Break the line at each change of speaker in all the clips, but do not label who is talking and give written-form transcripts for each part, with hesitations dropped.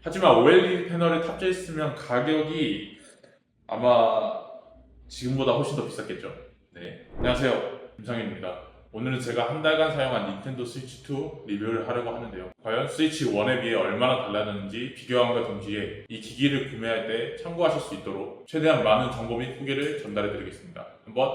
하지만 OLED 패널을 탑재했으면 가격이 아마 지금보다 훨씬 더 비쌌겠죠. 네, 안녕하세요, 김상현입니다. 오늘은 제가 한 달간 사용한 닌텐도 스위치2 리뷰를 하려고 하는데요. 과연 스위치 1에 비해 얼마나 달랐는지 비교함과 동시에 이 기기를 구매할 때 참고하실 수 있도록 최대한 많은 정보 및 후기를 전달해 드리겠습니다. 한번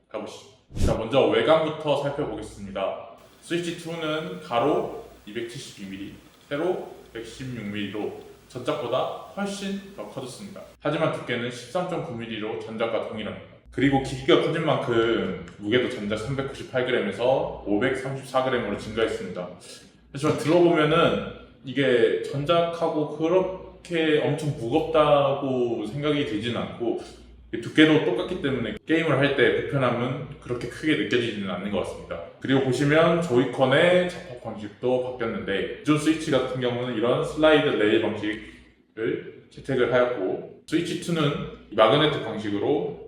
가보시죠. 자, 먼저 외관부터 살펴보겠습니다. 스위치2는 가로 272mm, 세로 116mm로 전작보다 훨씬 더 커졌습니다. 하지만 두께는 13.9mm로 전작과 동일합니다. 그리고 기기가 커진 만큼 무게도 전작 398g에서 534g으로 증가했습니다. 하지만 들어보면은 이게 전작하고 그렇게 엄청 무겁다고 생각이 들지는 않고 두께도 똑같기 때문에 게임을 할 때 불편함은 그렇게 크게 느껴지지는 않는 것 같습니다. 그리고 보시면 조이컨의 접합 방식도 바뀌었는데 기존 스위치 같은 경우는 이런 슬라이드 레일 방식을 채택을 하였고 스위치2는 마그네틱 방식으로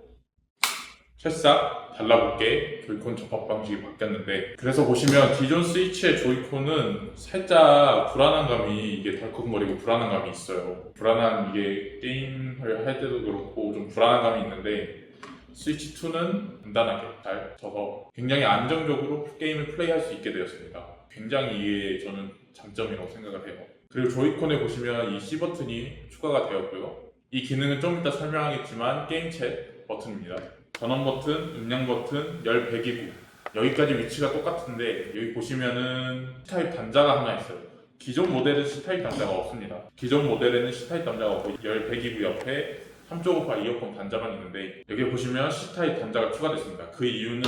새싹 달라붙게 조이콘 접합 방식이 바뀌었는데, 그래서 보시면 기존 스위치의 조이콘은 살짝 불안한 감이, 이게 덜컹거리고 불안한 감이 있어요. 불안한, 이게 게임을 할 때도 그렇고 좀 불안한 감이 있는데 스위치2는 간단하게 잘 쳐서 굉장히 안정적으로 게임을 플레이할 수 있게 되었습니다. 굉장히 이게 저는 장점이라고 생각을 해요. 그리고 조이콘에 보시면 이 C 버튼이 추가가 되었고요. 이 기능은 좀 이따 설명하겠지만 게임 챗 버튼입니다. 전원 버튼, 음량 버튼, 열 배기구, 여기까지 위치가 똑같은데 여기 보시면은 C타입 단자가 하나 있어요. 기존 모델은 C타입 단자가 없습니다. 기존 모델에는 C타입 단자가 없고 열 배기구 옆에 3.5파 이어폰 단자만 있는데 여기 보시면 C타입 단자가 추가됐습니다. 그 이유는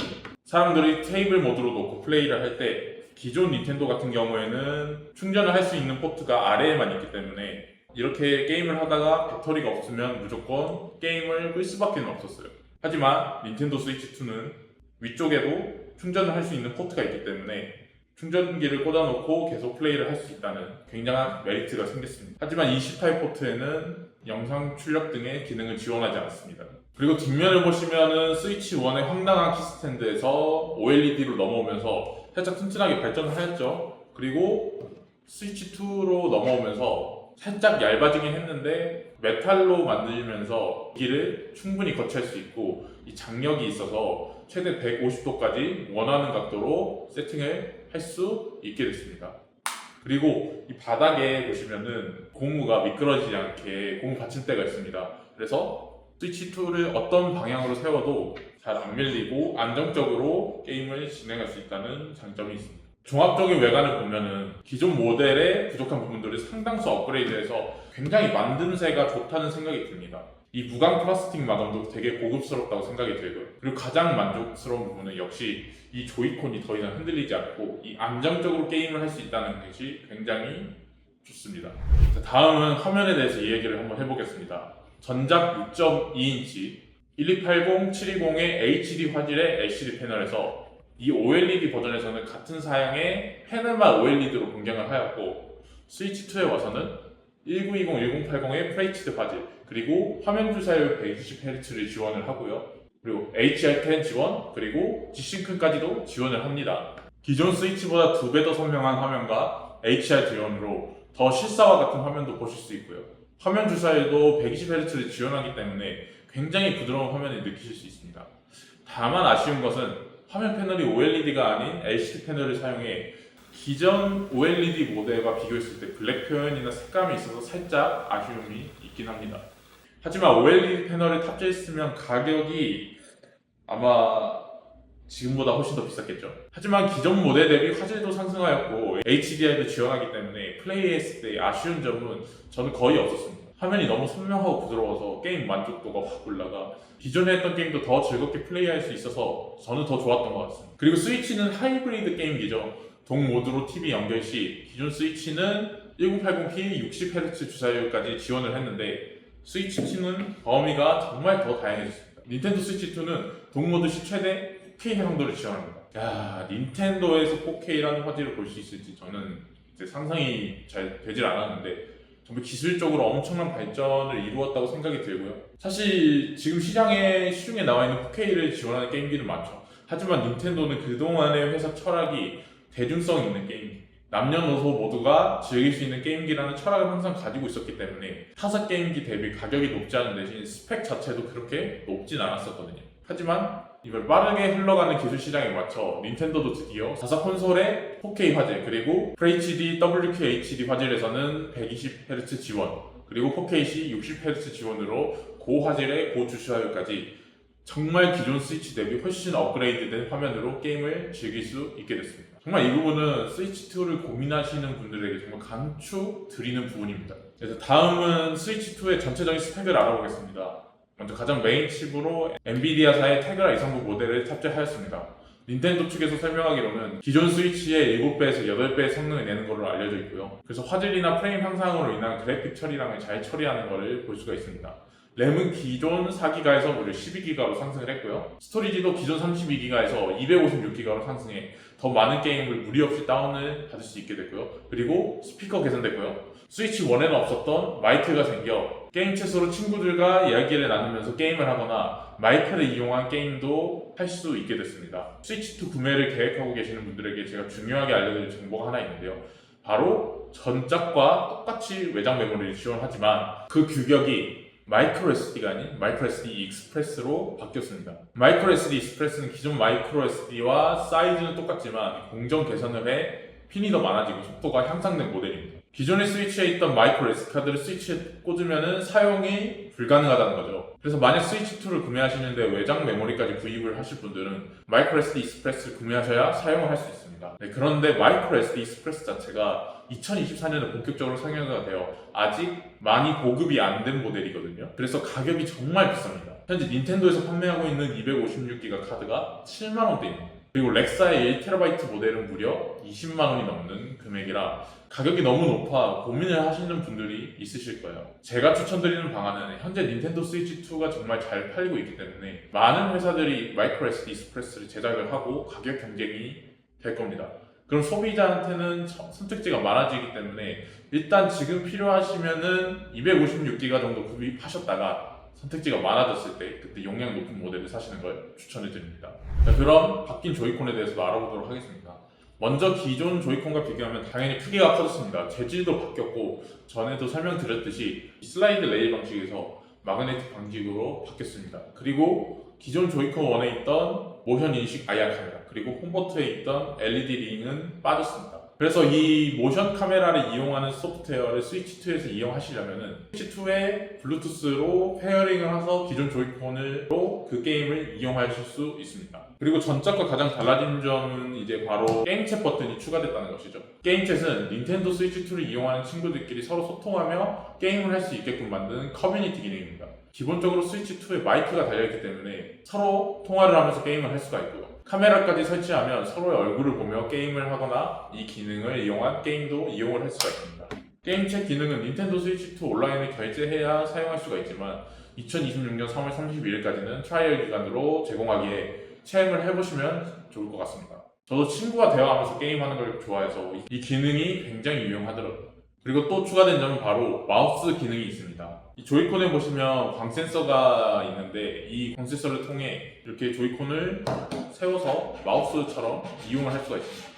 사람들이 테이블 모드로 놓고 플레이를 할 때 기존 닌텐도 같은 경우에는 충전을 할 수 있는 포트가 아래에만 있기 때문에 이렇게 게임을 하다가 배터리가 없으면 무조건 게임을 끌 수밖에 없었어요. 하지만 닌텐도 스위치2는 위쪽에도 충전을 할 수 있는 포트가 있기 때문에 충전기를 꽂아놓고 계속 플레이를 할 수 있다는 굉장한 메리트가 생겼습니다. 하지만 이 C 타입 포트에는 영상 출력 등의 기능을 지원하지 않습니다. 그리고 뒷면을 보시면은 스위치1의 황당한 키스탠드에서 OLED로 넘어오면서 살짝 튼튼하게 발전을 하였죠. 그리고 스위치2로 넘어오면서 살짝 얇아지긴 했는데 메탈로 만들면서 기기를 충분히 거치할 수 있고 이 장력이 있어서 최대 150도까지 원하는 각도로 세팅을 할 수 있게 됐습니다. 그리고 이 바닥에 보시면은 고무가 미끄러지지 않게 고무 받침대가 있습니다. 그래서 스위치2를 어떤 방향으로 세워도 잘 안 밀리고 안정적으로 게임을 진행할 수 있다는 장점이 있습니다. 종합적인 외관을 보면은 기존 모델의 부족한 부분들을 상당수 업그레이드해서 굉장히 만듦새가 좋다는 생각이 듭니다. 이 무광 플라스틱 마감도 되게 고급스럽다고 생각이 들고요. 그리고 가장 만족스러운 부분은 역시 이 조이콘이 더 이상 흔들리지 않고 이 안정적으로 게임을 할 수 있다는 것이 굉장히 좋습니다. 자, 다음은 화면에 대해서 이야기를 한번 해보겠습니다. 전작 6.2인치 1280, 720의 HD 화질의 LCD 패널에서 이 OLED 버전에서는 같은 사양의 패널만 OLED로 변경을 하였고 스위치2에 와서는 1920, 1080의 FHD 화질, 그리고 화면 주사율 120Hz를 지원을 하고요. 그리고 HDR10 지원, 그리고 G싱크까지도 지원을 합니다. 기존 스위치보다 2배 더 선명한 화면과 HDR 지원으로 더 실사와 같은 화면도 보실 수 있고요. 화면 주사율도 120Hz를 지원하기 때문에 굉장히 부드러운 화면을 느끼실 수 있습니다. 다만 아쉬운 것은 화면 패널이 OLED가 아닌 LCD 패널을 사용해 기존 OLED 모델과 비교했을 때 블랙 표현이나 색감이 있어서 살짝 아쉬움이 있긴 합니다. 하지만 OLED 패널을 탑재했으면 가격이 아마 지금보다 훨씬 더 비쌌겠죠. 하지만 기존 모델 대비 화질도 상승하였고 HDR도 지원하기 때문에 플레이했을 때 아쉬운 점은 저는 거의 없었습니다. 화면이 너무 선명하고 부드러워서 게임 만족도가 확 올라가 기존에 했던 게임도 더 즐겁게 플레이할 수 있어서 저는 더 좋았던 것 같습니다. 그리고 스위치는 하이브리드 게임기죠. 동 모드로 TV 연결 시 기존 스위치는 1080p 60Hz 주사율까지 지원을 했는데 스위치2는 범위가 정말 더 다양해졌습니다. 닌텐도 스위치2는 동 모드 시 최대 4K 해상도를 지원합니다. 야, 닌텐도에서 4K라는 화질을 볼 수 있을지 저는 이제 상상이 잘 되질 않았는데 정말 기술적으로 엄청난 발전을 이루었다고 생각이 들고요. 사실 지금 시중에 나와 있는 4K를 지원하는 게임기는 많죠. 하지만 닌텐도는 그동안의 회사 철학이 대중성 있는 게임기, 남녀노소 모두가 즐길 수 있는 게임기라는 철학을 항상 가지고 있었기 때문에 타사 게임기 대비 가격이 높지 않은 대신 스펙 자체도 그렇게 높진 않았었거든요. 하지만 이걸 빠르게 흘러가는 기술 시장에 맞춰 닌텐도도 드디어 자사 콘솔의 4K 화질 그리고 FHD, WQHD 화질에서는 120Hz 지원 그리고 4K-C 60Hz 지원으로 고화질의 고주시화율까지 정말 기존 스위치 대비 훨씬 업그레이드된 화면으로 게임을 즐길 수 있게 됐습니다. 정말 이 부분은 스위치2를 고민하시는 분들에게 정말 강추드리는 부분입니다. 그래서 다음은 스위치2의 전체적인 스펙을 알아보겠습니다. 먼저 가장 메인 칩으로 엔비디아사의 테그라 239 모델을 탑재하였습니다. 닌텐도 측에서 설명하기로는 기존 스위치의 7배에서 8배의 성능을 내는 것으로 알려져 있고요. 그래서 화질이나 프레임 향상으로 인한 그래픽 처리량을 잘 처리하는 것을 볼 수가 있습니다. 램은 기존 4기가에서 무려 12기가로 상승을 했고요. 스토리지도 기존 32기가에서 256기가로 상승해 더 많은 게임을 무리 없이 다운을 받을 수 있게 됐고요. 그리고 스피커 개선됐고요. 스위치 1에는 없었던 마이크가 생겨 게임 채소로 친구들과 이야기를 나누면서 게임을 하거나 마이크를 이용한 게임도 할 수 있게 됐습니다. 스위치2 구매를 계획하고 계시는 분들에게 제가 중요하게 알려드릴 정보가 하나 있는데요. 바로 전작과 똑같이 외장 메모리를 지원하지만 그 규격이 마이크로 SD가 아닌 마이크로 SD 익스프레스로 바뀌었습니다. 마이크로 SD 익스프레스는 기존 마이크로 SD와 사이즈는 똑같지만 공정 개선을 해 핀이 더 많아지고 속도가 향상된 모델입니다. 기존의 스위치에 있던 마이크로 SD 카드를 스위치에 꽂으면 사용이 불가능하다는 거죠. 그래서 만약 스위치2를 구매하시는데 외장 메모리까지 구입을 하실 분들은 마이크로 SD 익스프레스를 구매하셔야 사용을 할 수 있습니다. 네, 그런데 마이크로 SD 익스프레스 자체가 2024년에 본격적으로 상용화가 되어 아직 많이 보급이 안 된 모델이거든요. 그래서 가격이 정말 비쌉니다. 현재 닌텐도에서 판매하고 있는 256기가 카드가 7만원대입니다. 그리고 렉사의 1TB 모델은 무려 20만원이 넘는 금액이라 가격이 너무 높아 고민을 하시는 분들이 있으실 거예요. 제가 추천드리는 방안은 현재 닌텐도 스위치2가 정말 잘 팔리고 있기 때문에 많은 회사들이 마이크로 SD 익스프레스를 제작을 하고 가격 경쟁이 될 겁니다. 그럼 소비자한테는 선택지가 많아지기 때문에 일단 지금 필요하시면은 256기가 정도 구입하셨다가 선택지가 많아졌을 때 그때 용량 높은 모델을 사시는 걸 추천해 드립니다. 자, 그럼 바뀐 조이콘에 대해서도 알아보도록 하겠습니다. 먼저 기존 조이콘과 비교하면 당연히 크기가 커졌습니다. 재질도 바뀌었고 전에도 설명드렸듯이 슬라이드 레일 방식에서 마그네틱 방식으로 바뀌었습니다. 그리고 기존 조이콘 1에 있던 모션 인식 IR 카메라 그리고 홈버튼에 있던 LED 링은 빠졌습니다. 그래서 이 모션 카메라를 이용하는 소프트웨어를 스위치2에서 이용하시려면 스위치2에 블루투스로 페어링을 해서 기존 조이콘으로 그 게임을 이용하실 수 있습니다. 그리고 전작과 가장 달라진 점은 이제 바로 게임챗 버튼이 추가됐다는 것이죠. 게임챗은 닌텐도 스위치2를 이용하는 친구들끼리 서로 소통하며 게임을 할 수 있게끔 만드는 커뮤니티 기능입니다. 기본적으로 스위치2에 마이크가 달려있기 때문에 서로 통화를 하면서 게임을 할 수가 있고요. 카메라까지 설치하면 서로의 얼굴을 보며 게임을 하거나 이 기능을 이용한 게임도 이용을 할 수가 있습니다. 게임챗 기능은 닌텐도 스위치2 온라인을 결제해야 사용할 수가 있지만 2026년 3월 31일까지는 트라이얼 기간으로 제공하기에 체험을 해보시면 좋을 것 같습니다. 저도 친구와 대화하면서 게임하는 걸 좋아해서 이 기능이 굉장히 유용하더라고요. 그리고 또 추가된 점은 바로 마우스 기능이 있습니다. 이 조이콘에 보시면 광 센서가 있는데 이 광 센서를 통해 이렇게 조이콘을 세워서 마우스처럼 이용을 할 수가 있습니다.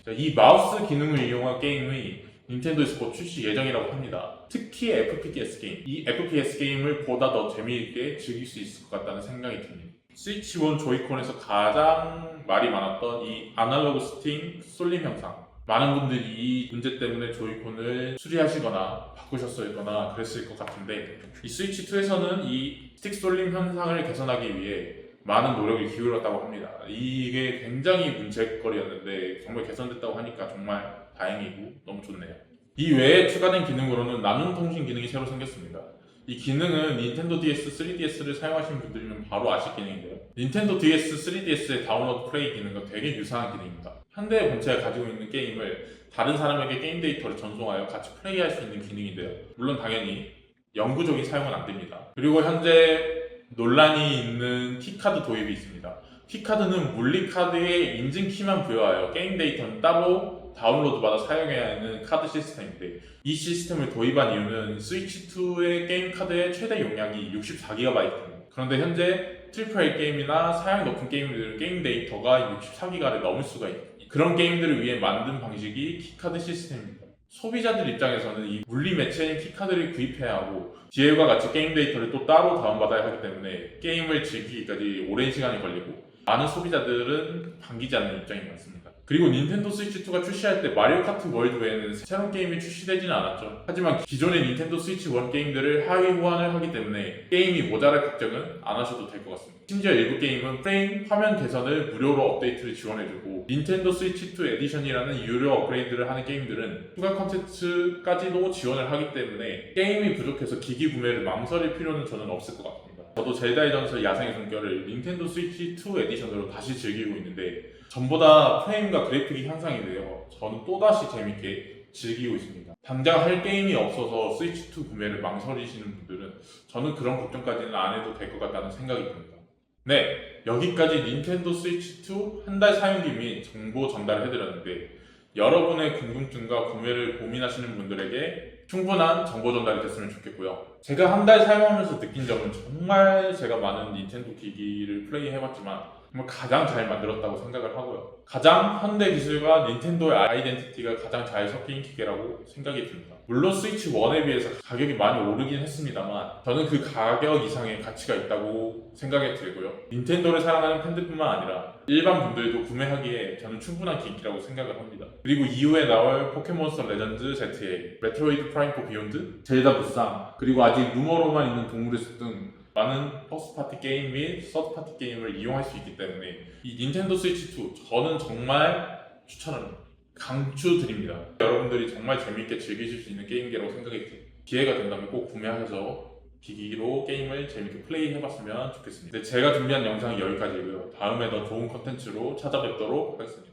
자, 이 마우스 기능을 이용한 게임이 닌텐도에서 곧 출시 예정이라고 합니다. 특히 FPS 게임, 이 FPS 게임을 보다 더 재미있게 즐길 수 있을 것 같다는 생각이 듭니다. 스위치 1 조이콘에서 가장 말이 많았던 이 아날로그 스팅 쏠림 현상, 많은 분들이 이 문제 때문에 조이콘을 수리하시거나 바꾸셨거나 그랬을 것 같은데 이 스위치2에서는 이 스틱 쏠림 현상을 개선하기 위해 많은 노력을 기울였다고 합니다. 이게 굉장히 문제거리였는데 정말 개선됐다고 하니까 정말 다행이고 너무 좋네요. 이 외에 추가된 기능으로는 나눔 통신 기능이 새로 생겼습니다. 이 기능은 닌텐도 DS, 3DS를 사용하시는 분들이면 바로 아실 기능인데요. 닌텐도 DS, 3DS의 다운로드 플레이 기능과 되게 유사한 기능입니다. 현대 본체가 가지고 있는 게임을 다른 사람에게 게임 데이터를 전송하여 같이 플레이할 수 있는 기능인데요. 물론 당연히 영구적인 사용은 안 됩니다. 그리고 현재 논란이 있는 키카드 도입이 있습니다. 키카드는 물리카드의 인증키만 부여하여 게임 데이터는 따로 다운로드 받아 사용해야 하는 카드 시스템인데 이 시스템을 도입한 이유는 스위치2의 게임 카드의 최대 용량이 64GB입니다. 그런데 현재 AAA 게임이나 사양이 높은 게임들은 게임 데이터가 64기가를 넘을 수가 있고 그런 게임들을 위해 만든 방식이 키카드 시스템입니다. 소비자들 입장에서는 이 물리 매체인 키카드를 구입해야 하고 DL과 같이 게임 데이터를 또 따로 다운받아야 하기 때문에 게임을 즐기기까지 오랜 시간이 걸리고 많은 소비자들은 반기지 않는 입장이 많습니다. 그리고 닌텐도 스위치2가 출시할 때 마리오 카트 월드 외에는 새로운 게임이 출시되지는 않았죠. 하지만 기존의 닌텐도 스위치 1 게임들을 하위 호환을 하기 때문에 게임이 모자랄 걱정은 안 하셔도 될 것 같습니다. 심지어 일부 게임은 프레임, 화면 개선을 무료로 업데이트를 지원해주고 닌텐도 스위치 2 에디션이라는 유료 업그레이드를 하는 게임들은 추가 컨텐츠까지도 지원을 하기 때문에 게임이 부족해서 기기 구매를 망설일 필요는 저는 없을 것 같습니다. 저도 젤다의 전설 야생의 숨결을 닌텐도 스위치 2 에디션으로 다시 즐기고 있는데 전보다 프레임과 그래픽이 향상이 되어 저는 또다시 재밌게 즐기고 있습니다. 당장 할 게임이 없어서 스위치 2 구매를 망설이시는 분들은 저는 그런 걱정까지는 안 해도 될 것 같다는 생각이 듭니다. 네, 여기까지 닌텐도 스위치 2 한 달 사용기 및 정보 전달을 해드렸는데 여러분의 궁금증과 구매를 고민하시는 분들에게 충분한 정보 전달이 됐으면 좋겠고요. 제가 한 달 사용하면서 느낀 점은 정말 제가 많은 닌텐도 기기를 플레이해봤지만 정말 가장 잘 만들었다고 생각을 하고요. 가장 현대 기술과 닌텐도의 아이덴티티가 가장 잘 섞인 기계라고 생각이 듭니다. 물론 스위치 1에 비해서 가격이 많이 오르긴 했습니다만 저는 그 가격 이상의 가치가 있다고 생각이 들고요. 닌텐도를 사랑하는 팬들뿐만 아니라 일반 분들도 구매하기에 저는 충분한 기기라고 생각을 합니다. 그리고 이후에 나올 포켓몬스터 레전드 ZA, 메트로이드 프라임 4 비욘드, 젤다 무쌍, 그리고 아직 루머로만 있는 동물의 숲 등 많은 퍼스트파티 게임 및 서드파티 게임을 이용할 수 있기 때문에 이 닌텐도 스위치 2 저는 정말 추천합니다. 강추드립니다. 여러분들이 정말 재밌게 즐기실 수 있는 게임기라고 생각이 듭니다. 기회가 된다면 꼭 구매하셔서 기기로 게임을 재밌게 플레이해봤으면 좋겠습니다. 제가 준비한 영상은 여기까지고요. 다음에 더 좋은 컨텐츠로 찾아뵙도록 하겠습니다.